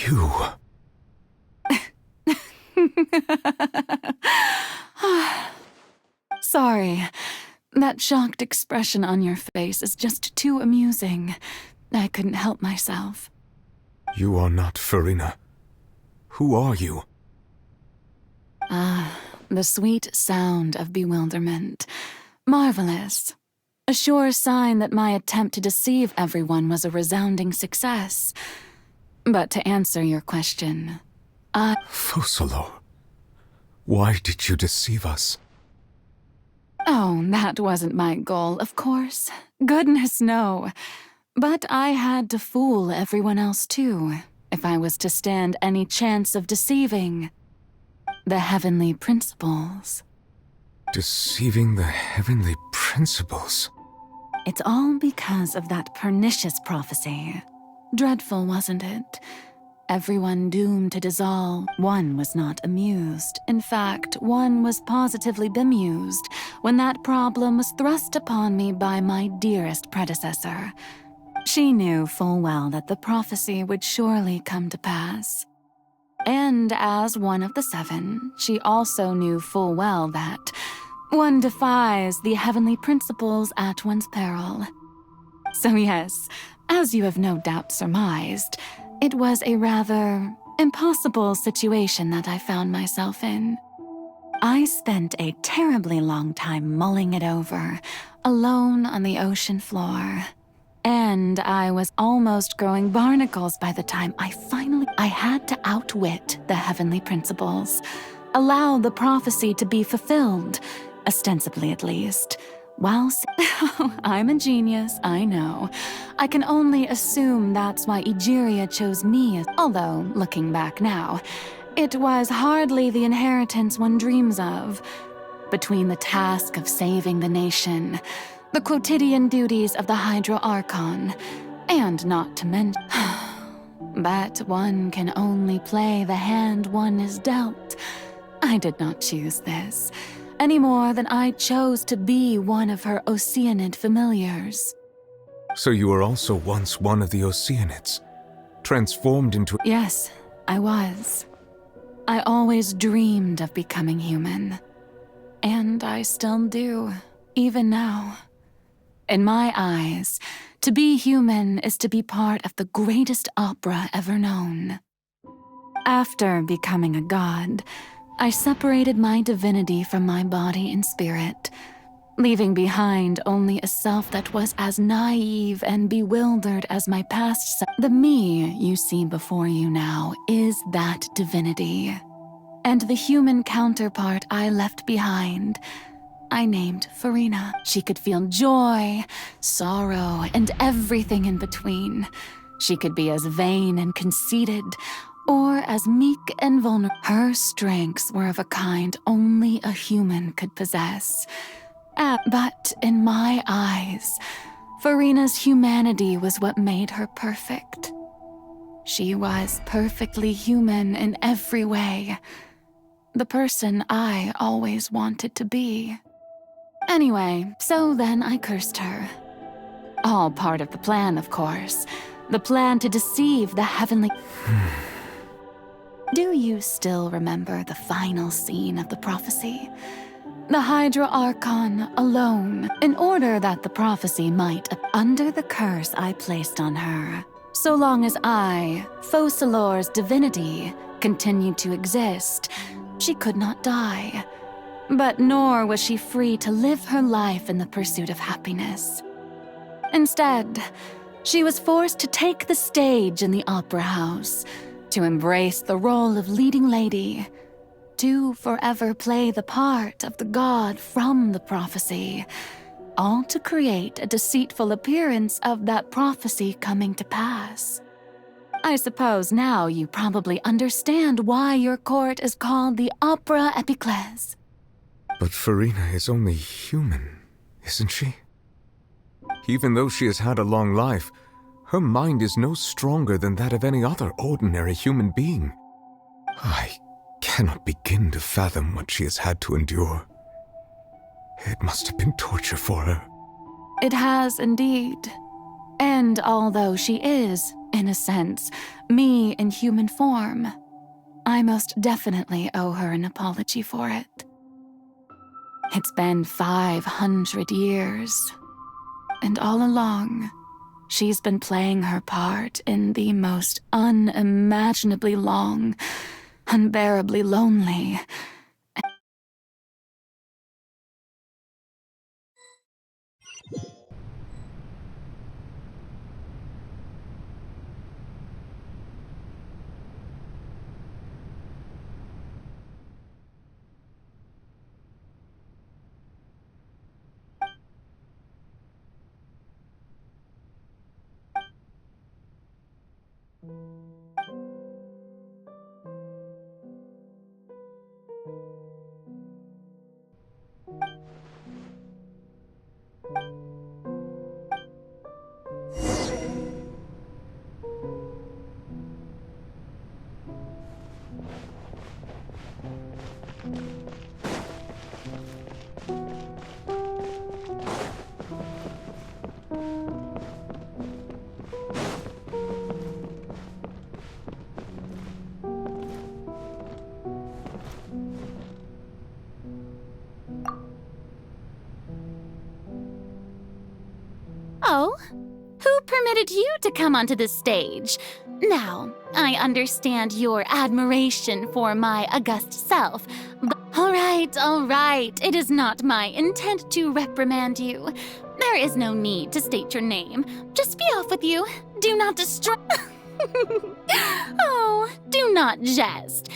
You... Sorry. That shocked expression on your face is just too amusing. I couldn't help myself. You are not Farina. Who are you? The sweet sound of bewilderment. Marvelous. A sure sign that my attempt to deceive everyone was a resounding success. But to answer your question, Focalors. Why did you deceive us? Oh, that wasn't my goal, of course. Goodness, no. But I had to fool everyone else too, if I was to stand any chance of deceiving the heavenly principles. Deceiving the heavenly principles? It's all because of that pernicious prophecy. Dreadful, wasn't it? Everyone doomed to dissolve. One was not amused. In fact, one was positively bemused when that problem was thrust upon me by my dearest predecessor. She knew full well that the prophecy would surely come to pass. And as one of the seven, she also knew full well that one defies the heavenly principles at one's peril. So yes, as you have no doubt surmised, it was a rather impossible situation that I found myself in. I spent a terribly long time mulling it over, alone on the ocean floor. And I was almost growing barnacles by the time I had to outwit the heavenly principles, allow the prophecy to be fulfilled, ostensibly at least. Whilst I'm a genius, I know. I can only assume that's why Egeria chose me, although, looking back now, it was hardly the inheritance one dreams of. Between the task of saving the nation, the quotidian duties of the Hydro Archon, and not to mention... But one can only play the hand one is dealt. I did not choose this, any more than I chose to be one of her Oceanid familiars. So you were also once one of the Oceanids, transformed into... Yes, I was. I always dreamed of becoming human. And I still do, even now. In my eyes, to be human is to be part of the greatest opera ever known. After becoming a god, I separated my divinity from my body and spirit, leaving behind only a self that was as naive and bewildered as my past self. The me you see before you now is that divinity. And the human counterpart I left behind, I named Farina. She could feel joy, sorrow, and everything in between. She could be as vain and conceited, or as meek and vulnerable. Her strengths were of a kind only a human could possess. But in my eyes, Farina's humanity was what made her perfect. She was perfectly human in every way. The person I always wanted to be. Anyway, so then I cursed her. All part of the plan, of course. The plan to deceive the heavenly... Do you still remember the final scene of the prophecy? The Hydra Archon alone, in order that the prophecy might... Under the curse I placed on her, so long as I, Focalors' divinity, continued to exist, she could not die. But nor was she free to live her life in the pursuit of happiness. Instead, she was forced to take the stage in the opera house, to embrace the role of leading lady, to forever play the part of the god from the prophecy, all to create a deceitful appearance of that prophecy coming to pass. I suppose now you probably understand why your court is called the Opera Epiclese. But Farina is only human, isn't she? Even though she has had a long life, her mind is no stronger than that of any other ordinary human being. I cannot begin to fathom what she has had to endure. It must have been torture for her. It has indeed. And although she is, In a sense, me in human form. I most definitely owe her an apology for it. It's been 500 years, and all along, she's been playing her part in the most unimaginably long, unbearably lonely. Oh, who permitted you to come onto the stage? Now, I understand your admiration for my august self, but all right, it is not my intent to reprimand you. There is no need to state your name. Just be off with you. Do not Oh, do not jest.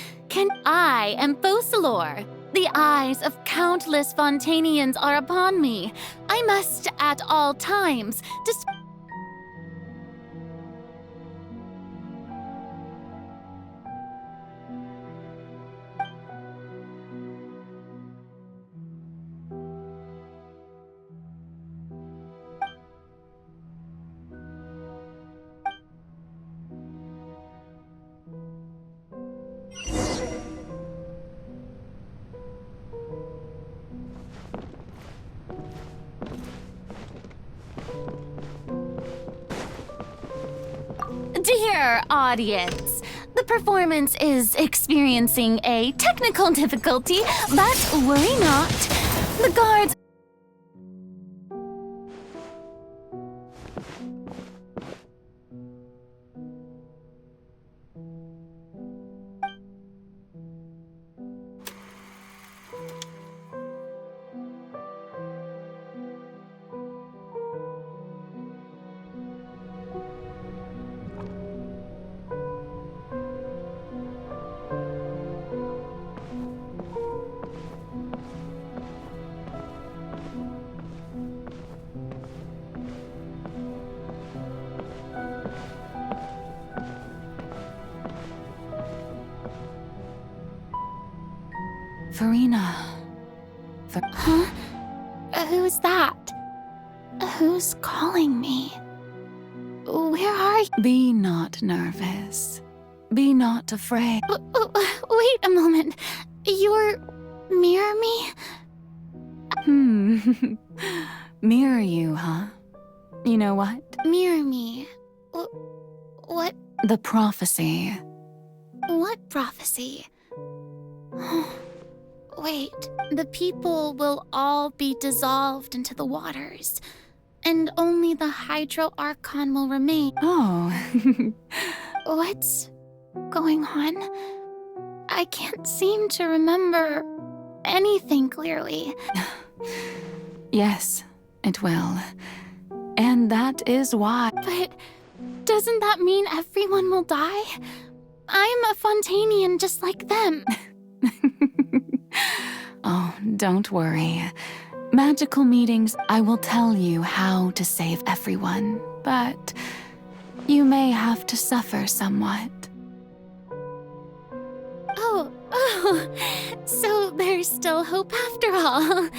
I am focalors. The eyes of countless Fontanians are upon me. I must, at all times, Dear audience, the performance is experiencing a technical difficulty, but worry not. The guards Farina. Huh? Who's that? Who's calling me? Where are you? Be not nervous. Be not afraid. Wait a moment. You're mirror me? Mirror you, huh? You know what? Mirror me. What? The prophecy. What prophecy? Wait, the people will all be dissolved into the waters, and only the Hydro Archon will remain. Oh. What's going on? I can't seem to remember anything clearly. Yes, it will. And that is why. But doesn't that mean everyone will die? I'm a Fontanian just like them. Oh, don't worry. Magical meetings, I will tell you how to save everyone, but you may have to suffer somewhat. Oh, so there's still hope after all.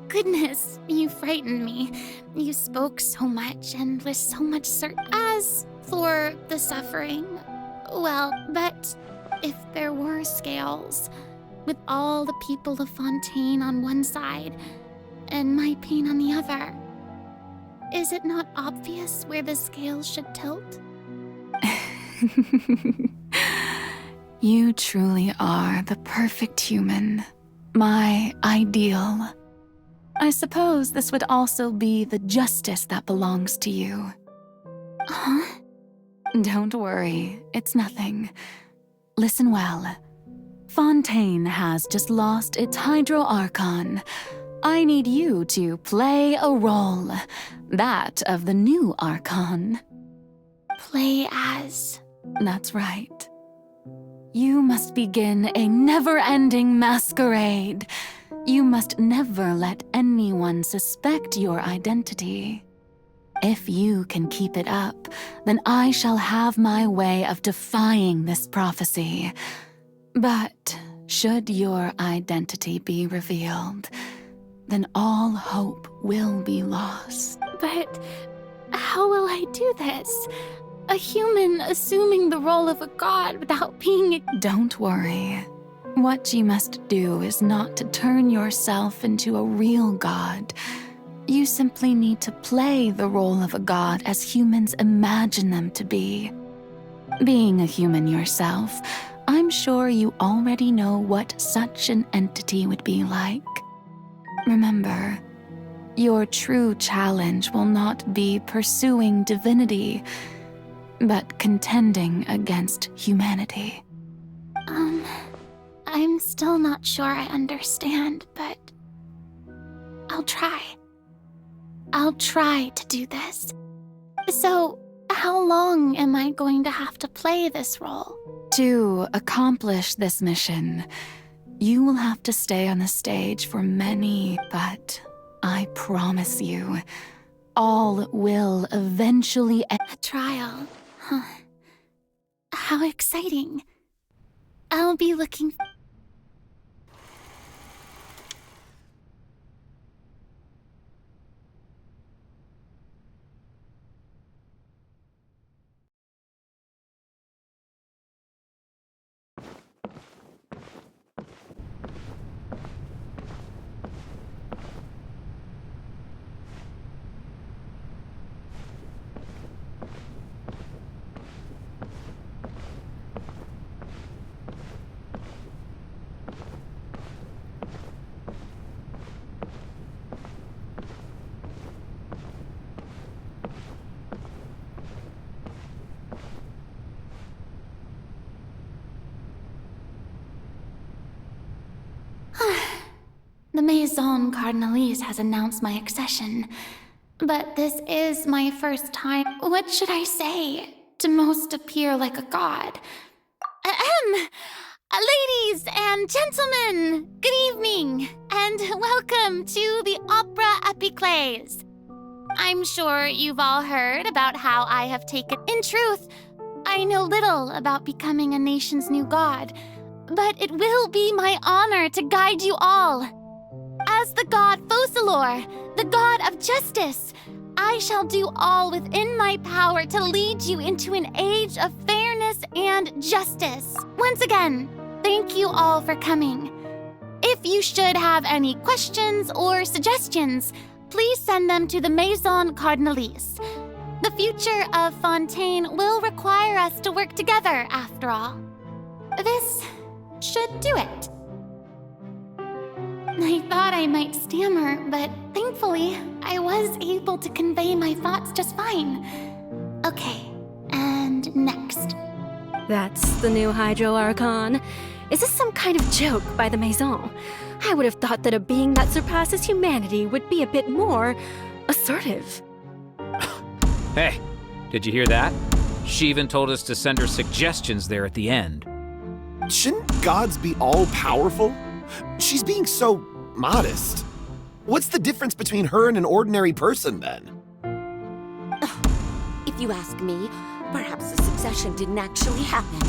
Goodness, you frightened me. You spoke so much and with so much certainty. As for the suffering, well, but if there were scales, with all the people of Fontaine on one side and my pain on the other, is it not obvious where the scales should tilt? You truly are the perfect human, my ideal. I suppose this would also be the justice that belongs to you. Huh? Don't worry, it's nothing. Listen well. Fontaine has just lost its Hydro Archon. I need you to play a role, that of the new Archon. Play as... That's right. You must begin a never-ending masquerade. You must never let anyone suspect your identity. If you can keep it up, then I shall have my way of defying this prophecy. But should your identity be revealed, then all hope will be lost. But how will I do this? A human assuming the role of a god without being... Don't worry. What you must do is not to turn yourself into a real god. You simply need to play the role of a god as humans imagine them to be. Being a human yourself, I'm sure you already know what such an entity would be like. Remember, your true challenge will not be pursuing divinity, but contending against humanity. I'm still not sure I understand, but I'll try. I'll try to do this. So, how long am I going to have to play this role? To accomplish this mission, you will have to stay on the stage for many, but I promise you, all will eventually end. A trial, huh? How exciting. I'll be looking... The Maison Cardinalise has announced my accession, but this is my first time. What should I say to most appear like a god? Ladies and gentlemen, good evening, and welcome to the Opera Epiclese. I'm sure you've all heard about how I have taken... In truth, I know little about becoming a nation's new god, but it will be my honor to guide you all. As the god focalors, the god of justice, I shall do all within my power to lead you into an age of fairness and justice. Once again, thank you all for coming. If you should have any questions or suggestions, please send them to the Maison Cardinalise. The future of Fontaine will require us to work together, after all. This should do it. I thought I might stammer, but thankfully, I was able to convey my thoughts just fine. Okay, and next. That's the new Hydro Archon. Is this some kind of joke by the Maison? I would have thought that a being that surpasses humanity would be a bit more assertive. Hey, did you hear that? She even told us to send her suggestions there at the end. Shouldn't gods be all-powerful? She's being so modest. What's the difference between her and an ordinary person, then? If you ask me, perhaps the succession didn't actually happen.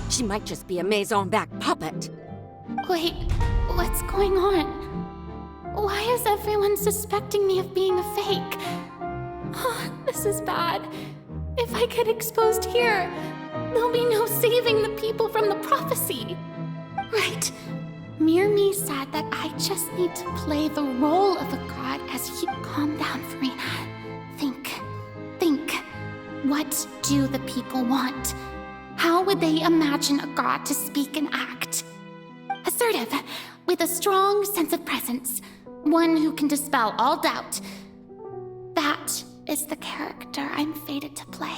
She might just be a Maison-back puppet. Wait, what's going on? Why is everyone suspecting me of being a fake? Oh, this is bad. If I get exposed here, there'll be no saving the people from the prophecy. Right. Mirmi said that I just need to play the role of a god as he... Calm down, Farina. Think. What do the people want? How would they imagine a god to speak and act? Assertive, with a strong sense of presence, one who can dispel all doubt. That is the character I'm fated to play.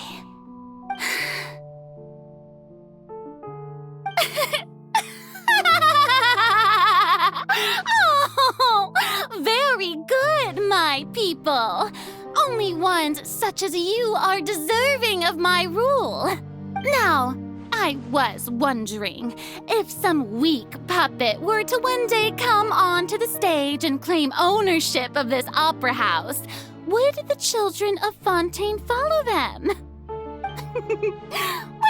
Oh, very good, my people. Only ones such as you are deserving of my rule. Now, I was wondering if some weak puppet were to one day come onto the stage and claim ownership of this opera house, would the children of Fontaine follow them?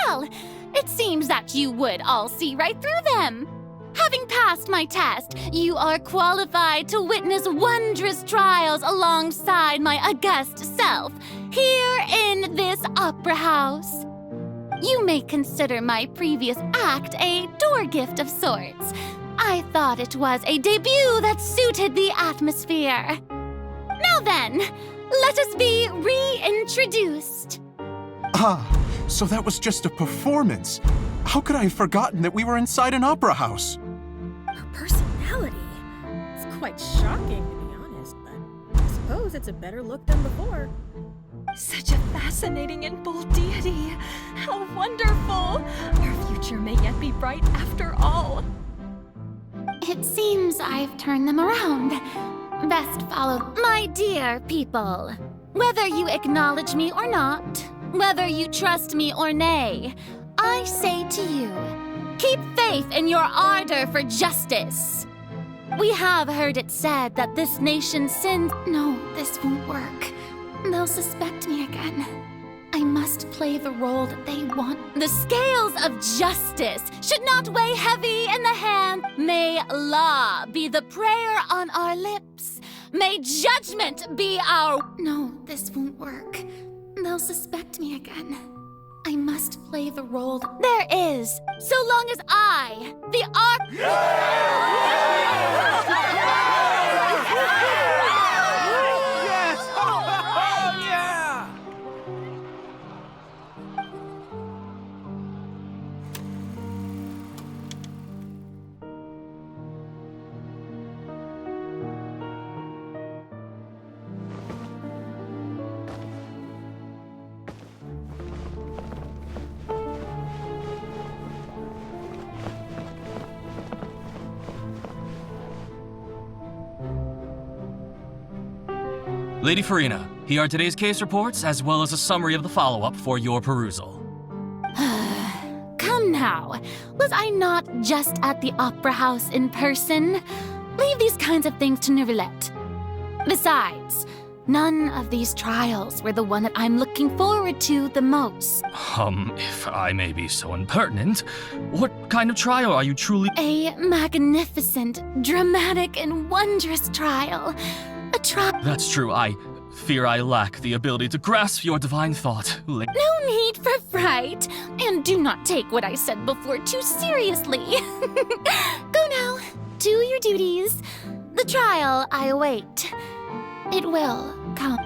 Well, it seems that you would all see right through them. Having passed my test, you are qualified to witness wondrous trials alongside my august self, here in this opera house. You may consider my previous act a door gift of sorts. I thought it was a debut that suited the atmosphere. Now then, let us be reintroduced. Ah, so that was just a performance. How could I have forgotten that we were inside an opera house? Her personality. It's quite shocking, to be honest, but I suppose it's a better look than before. Such a fascinating and bold deity. How wonderful! Our future may yet be bright after all. It seems I've turned them around. Best follow. My dear people, whether you acknowledge me or not, whether you trust me or nay, I say to you, keep faith in your ardor for justice. We have heard it said that this nation sins. No, this won't work. They'll suspect me again. I must play the role that they want. The scales of justice should not weigh heavy in the hand. May law be the prayer on our lips. May judgment be our... No, this won't work. They'll suspect me again. I must play the role that there is, so long as I, the Lady Farina, here are today's case reports, as well as a summary of the follow-up for your perusal. Come now, was I not just at the opera house in person? Leave these kinds of things to Neuvillette. Besides, none of these trials were the one that I'm looking forward to the most. If I may be so impertinent, what kind of trial are you truly— A magnificent, dramatic, and wondrous trial. A trial— That's true, I fear I lack the ability to grasp your divine thought. No need for fright, and do not take what I said before too seriously. Go now, do your duties. The trial I await. It will come.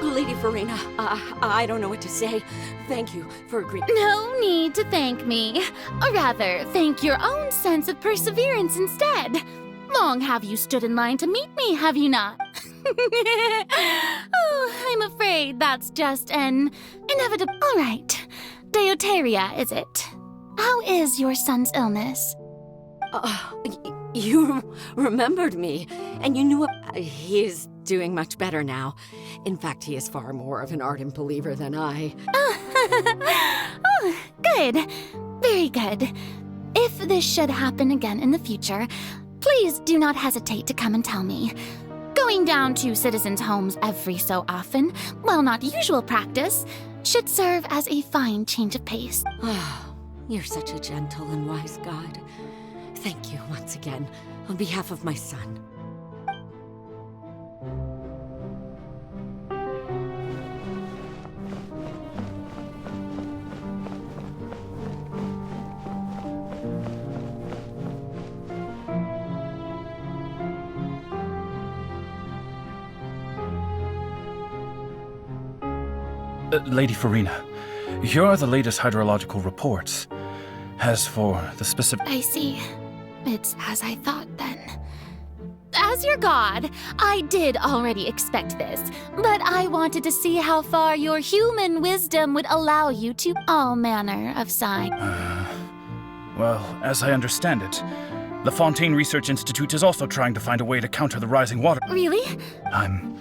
Lady Farina, I don't know what to say. Thank you for agreeing. No need to thank me. Or rather, thank your own sense of perseverance instead. Long have you stood in line to meet me, have you not? Oh, I'm afraid that's just an inevitable... All right. Deuteria, is it? How is your son's illness? You remembered me, and you knew he is doing much better now. In fact, he is far more of an ardent believer than I. Oh, good. Very good. If this should happen again in the future, please do not hesitate to come and tell me. Going down to citizens' homes every so often, while not usual practice, should serve as a fine change of pace. Oh, you're such a gentle and wise God. Thank you once again, on behalf of my son. Lady Farina, here are the latest hydrological reports. As for the specific... I see. It's as I thought then. As your god, I did already expect this, but I wanted to see how far your human wisdom would allow you to all manner of signs. Well, as I understand it, the Fontaine Research Institute is also trying to find a way to counter the rising water. Really? I'm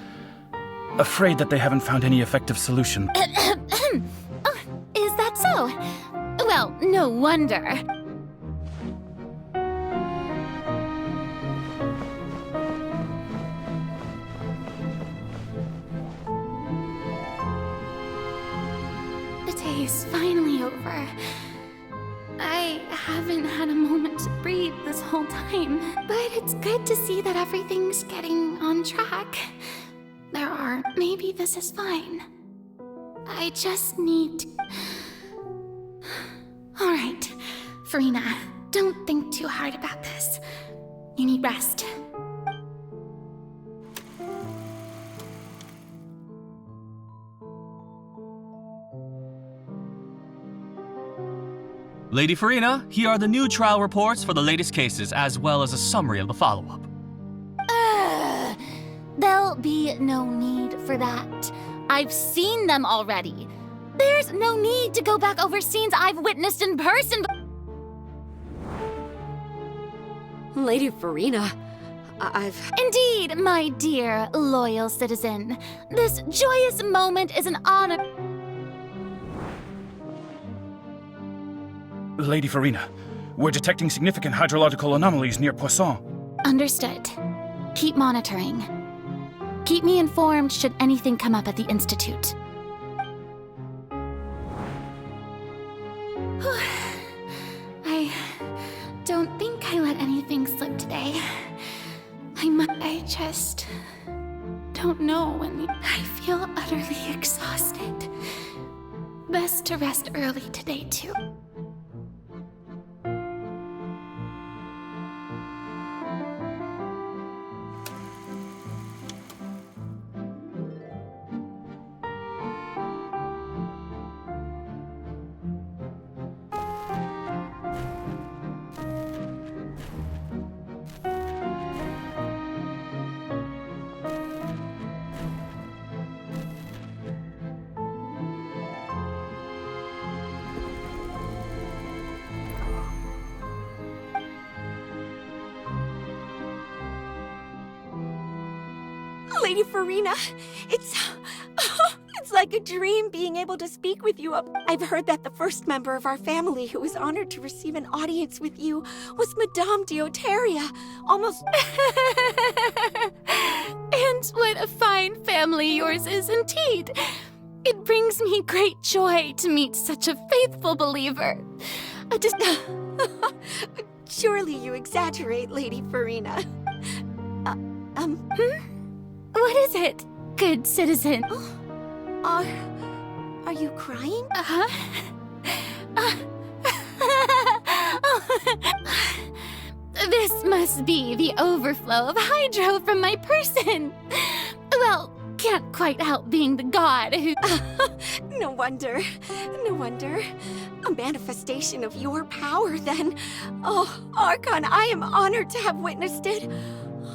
afraid that they haven't found any effective solution. Oh, is that so? Well, no wonder. The day is finally over. I haven't had a moment to breathe this whole time, but it's good to see that everything's getting on track. Maybe this is fine. I just need to... All right, Farina, don't think too hard about this. You need rest. Lady Farina, here are the new trial reports for the latest cases, as well as a summary of the follow-up. There'll be no need for that. I've seen them already. There's no need to go back over scenes I've witnessed in person. Lady Farina, Indeed, my dear, loyal citizen. This joyous moment is an honor. Lady Farina, we're detecting significant hydrological anomalies near Poisson. Understood. Keep monitoring. Keep me informed should anything come up at the Institute. I don't think I let anything slip today. I just don't know when I feel utterly exhausted. Best to rest early today, too. Lady Farina, it's like a dream being able to speak with you. I've heard that the first member of our family who was honored to receive an audience with you was Madame Deoteria. Almost... And what a fine family yours is indeed. It brings me great joy to meet such a faithful believer. Surely you exaggerate, Lady Farina. What is it, good citizen? Are you crying? This must be the overflow of hydro from my person. Well, can't quite help being the god who... No wonder. No wonder. A manifestation of your power, then. Oh, Archon, I am honored to have witnessed it.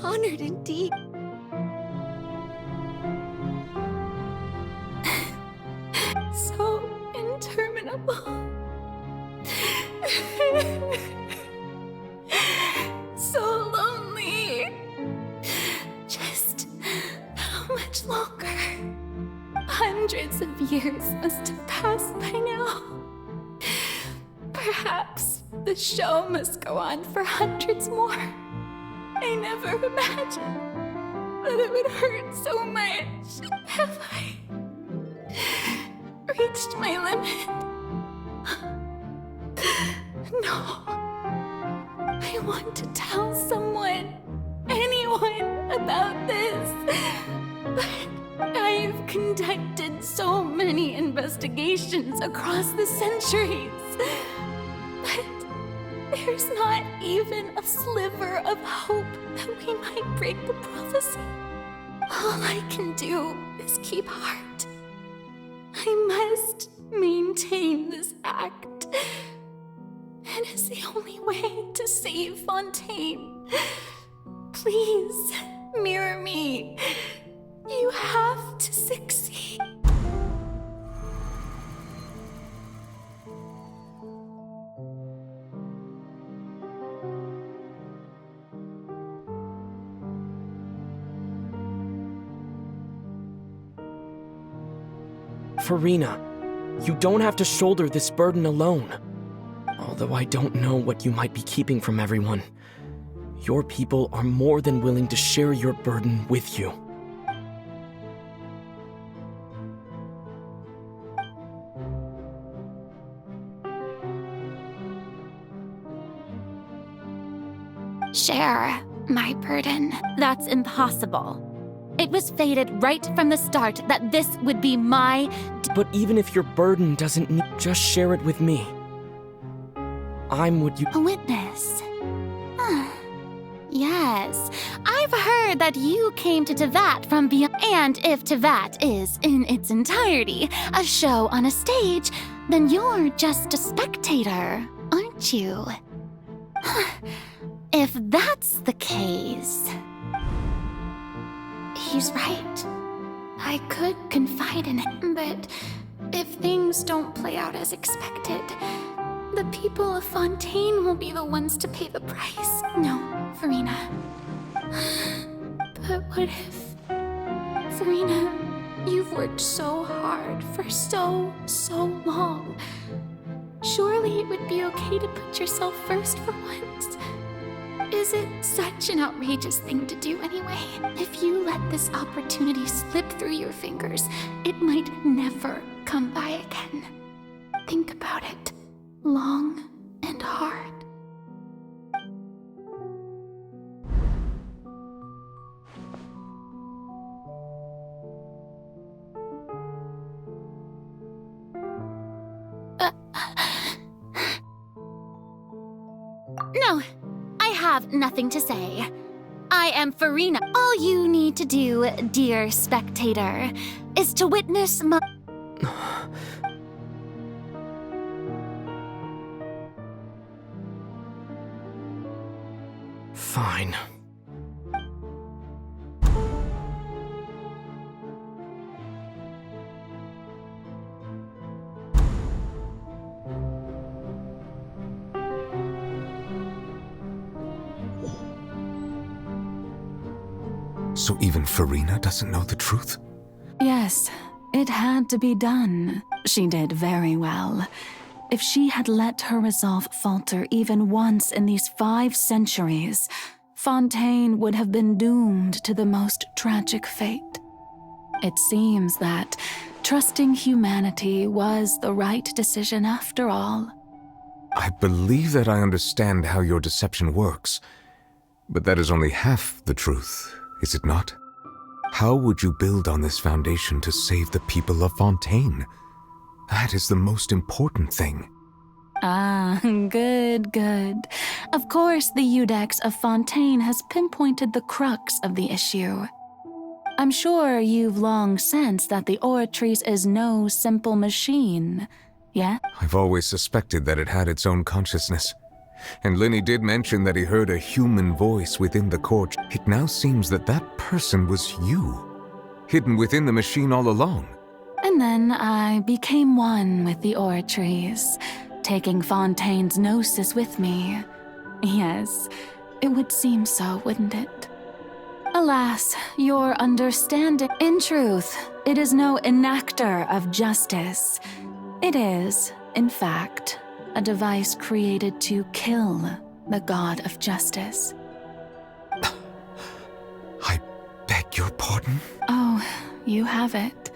Honored indeed. So interminable. So lonely. Just how much longer? Hundreds of years must have passed by now. Perhaps the show must go on for hundreds more. I never imagined that it would hurt so much. Have I reached my limit? No. I want to tell someone, anyone, about this. But I've conducted so many investigations across the centuries. But there's not even a sliver of hope that we might break the prophecy. All I can do is keep heart. I must maintain this act. It is the only way to save Fontaine. Please, mirror me. You have to succeed. Farina, you don't have to shoulder this burden alone. Although I don't know what you might be keeping from everyone, your people are more than willing to share your burden with you. Share my burden. That's impossible. It was fated right from the start that this would be my... But even if your burden doesn't need, just share it with me. I'm what you... A witness. Yes, I've heard that you came to Tevat from beyond. And if Tevat is, in its entirety, a show on a stage, then you're just a spectator, aren't you? If that's the case... He's right. I could confide in him, but if things don't play out as expected, the people of Fontaine will be the ones to pay the price. No, Farina. But what if... Farina, you've worked so hard for so long. Surely it would be okay to put yourself first for once. Is it such an outrageous thing to do anyway? If you let this opportunity slip through your fingers, it might never come by again. Think about it long and hard. No. I have nothing to say. I am Farina. All you need to do, dear spectator, is to witness my... Fine. So even Farina doesn't know the truth? Yes, it had to be done. She did very well. If she had let her resolve falter even once in these 5 centuries, Fontaine would have been doomed to the most tragic fate. It seems that trusting humanity was the right decision after all. I believe that I understand how your deception works, but that is only half the truth. Is it not? How would you build on this foundation to save the people of Fontaine? That is the most important thing. Ah, good. Of course, the Iudex of Fontaine has pinpointed the crux of the issue. I'm sure you've long sensed that the Oratrice is no simple machine, yeah? I've always suspected that it had its own consciousness. And Lenny did mention that he heard a human voice within the court. It now seems that that person was you, hidden within the machine all along. And then I became one with the Oratrice, taking Fontaine's gnosis with me. Yes, it would seem so, wouldn't it? Alas, your understanding... In truth, it is no enactor of justice. It is, in fact, a device created to kill the god of justice. I beg your pardon? Oh, you have it.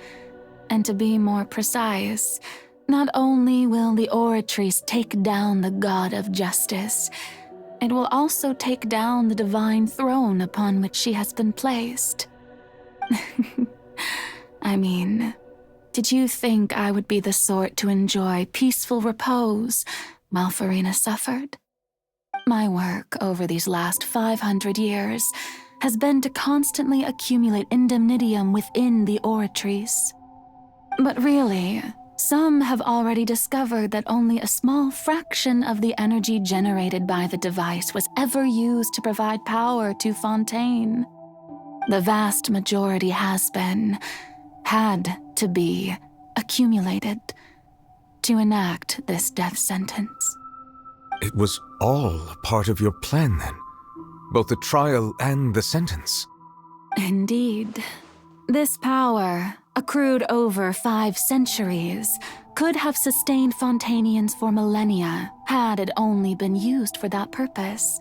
And to be more precise, not only will the Oratrice take down the god of justice, it will also take down the divine throne upon which she has been placed. I mean, did you think I would be the sort to enjoy peaceful repose while Farina suffered? My work over these last 500 years has been to constantly accumulate indemnitium within the Oratrice. But really, Some have already discovered that only a small fraction of the energy generated by the device was ever used to provide power to Fontaine. The vast majority had to be, accumulated to enact this death sentence. It was all a part of your plan, then? Both the trial and the sentence? Indeed. This power, accrued over 5 centuries, could have sustained Fontainians for millennia had it only been used for that purpose.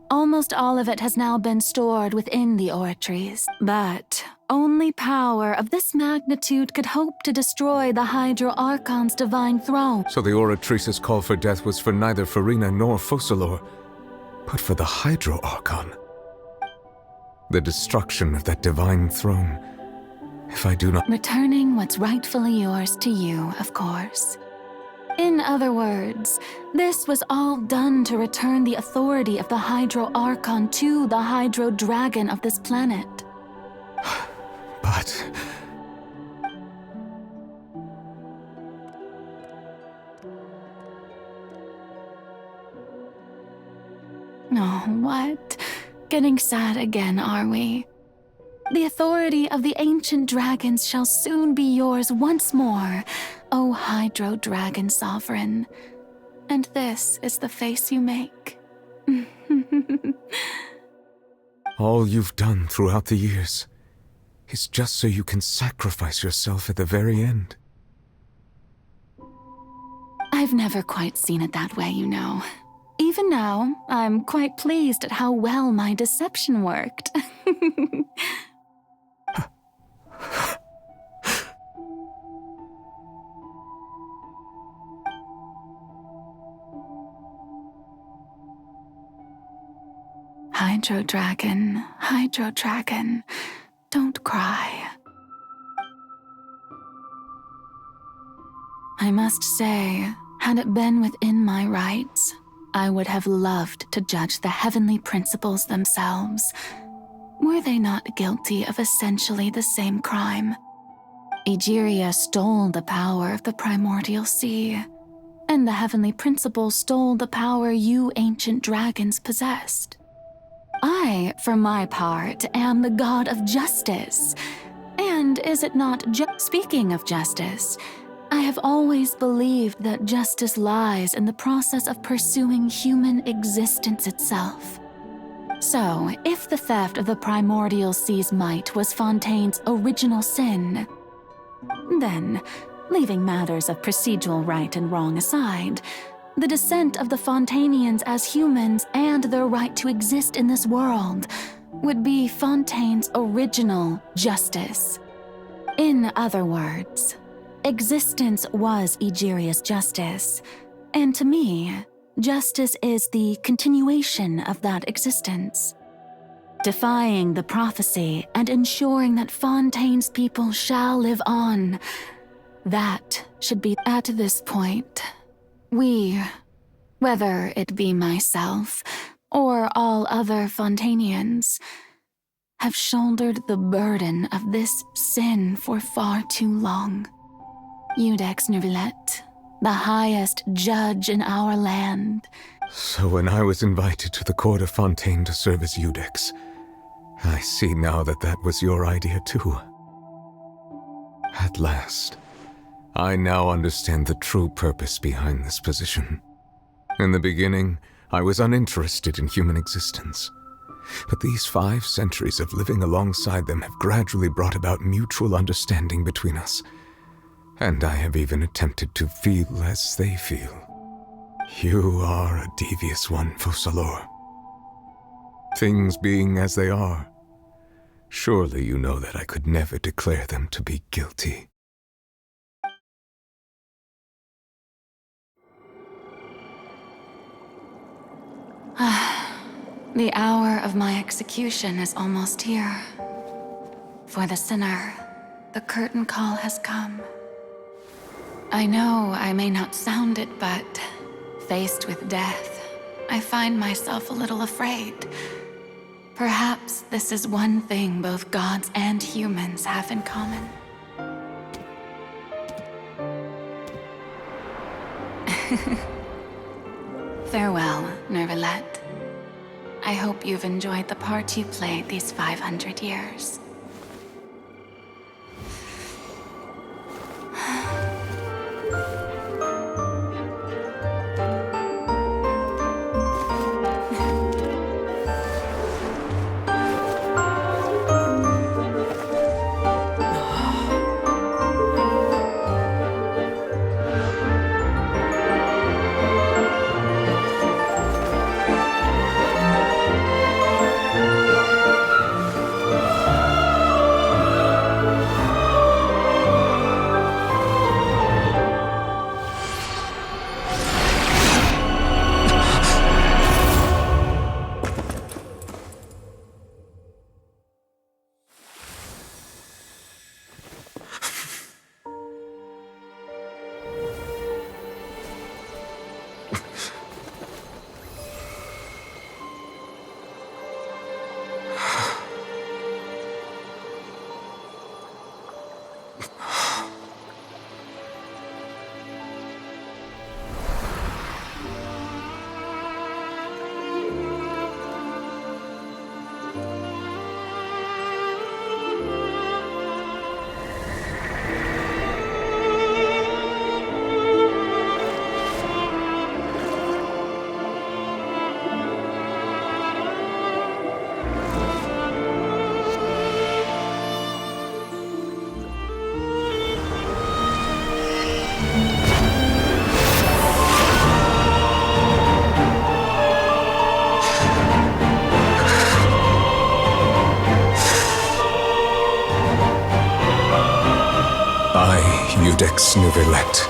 Almost all of it has now been stored within the oratories, but only power of this magnitude could hope to destroy the Hydro Archon's divine throne. So the Oratrice's call for death was for neither Farina nor Focalors, but for the Hydro Archon. The destruction of that divine throne, if I do not— Returning what's rightfully yours to you, of course. In other words, this was all done to return the authority of the Hydro Archon to the Hydro Dragon of this planet. But— Oh, what? Getting sad again, are we? The authority of the ancient dragons shall soon be yours once more, O Hydro Dragon Sovereign. And this is the face you make. all you've done throughout the years is just so you can sacrifice yourself at the very end. I've never quite seen it that way, you know. Even now, I'm quite pleased at how well my deception worked. Hydro Dragon, don't cry. I must say, had it been within my rights, I would have loved to judge the heavenly principles themselves. Were they not guilty of essentially the same crime? Egeria stole the power of the primordial sea, and the heavenly principles stole the power you ancient dragons possessed. I, for my part, am the god of justice. And is it not speaking of justice, I have always believed that justice lies in the process of pursuing human existence itself. So, if the theft of the primordial sea's might was Fontaine's original sin, then, leaving matters of procedural right and wrong aside, the descent of the Fontainians as humans and their right to exist in this world would be Fontaine's original justice. In other words, existence was Egeria's justice, and to me, justice is the continuation of that existence. Defying the prophecy and ensuring that Fontaine's people shall live on, that should be at this point. We, whether it be myself or all other Fontainians, have shouldered the burden of this sin for far too long. Iudex Nervillet, the highest judge in our land. So when I was invited to the court of Fontaine to serve as Iudex, I see now that that was your idea too. At last, I now understand the true purpose behind this position. In the beginning, I was uninterested in human existence. But these 5 centuries of living alongside them have gradually brought about mutual understanding between us. And I have even attempted to feel as they feel. You are a devious one, Focalors. Things being as they are, surely you know that I could never declare them to be guilty. The hour of my execution is almost here. For the sinner, the curtain call has come. I know I may not sound it, but faced with death, I find myself a little afraid. Perhaps this is one thing both gods and humans have in common. Farewell, Nervalette. I hope you've enjoyed the part you played these 500 years. I, Iudex Nervalette,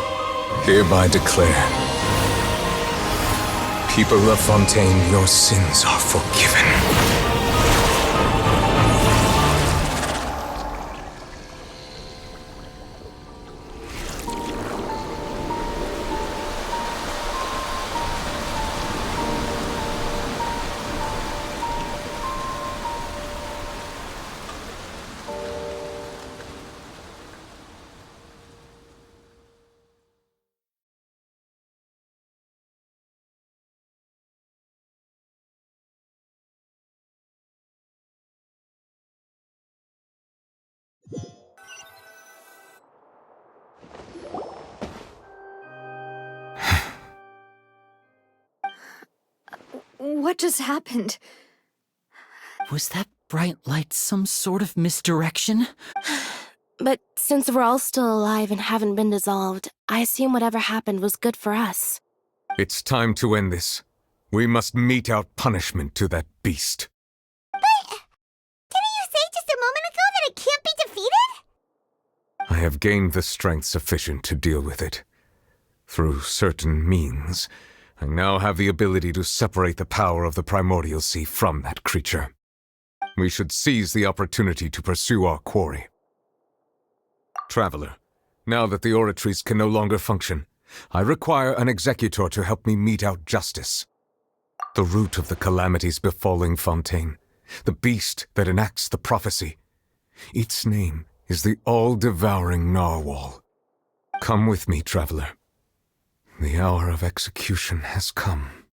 hereby declare, people of Fontaine, your sins are forgiven. What just happened? Was that bright light some sort of misdirection? But since we're all still alive and haven't been dissolved, I assume whatever happened was good for us. It's time to end this. We must mete out punishment to that beast. But didn't you say just a moment ago that it can't be defeated? I have gained the strength sufficient to deal with it. Through certain means, I now have the ability to separate the power of the primordial sea from that creature. We should seize the opportunity to pursue our quarry. Traveler, now that the oratories can no longer function, I require an executor to help me mete out justice. The root of the calamities befalling Fontaine, the beast that enacts the prophecy. Its name is the all-devouring narwhal. Come with me, traveler. The hour of execution has come.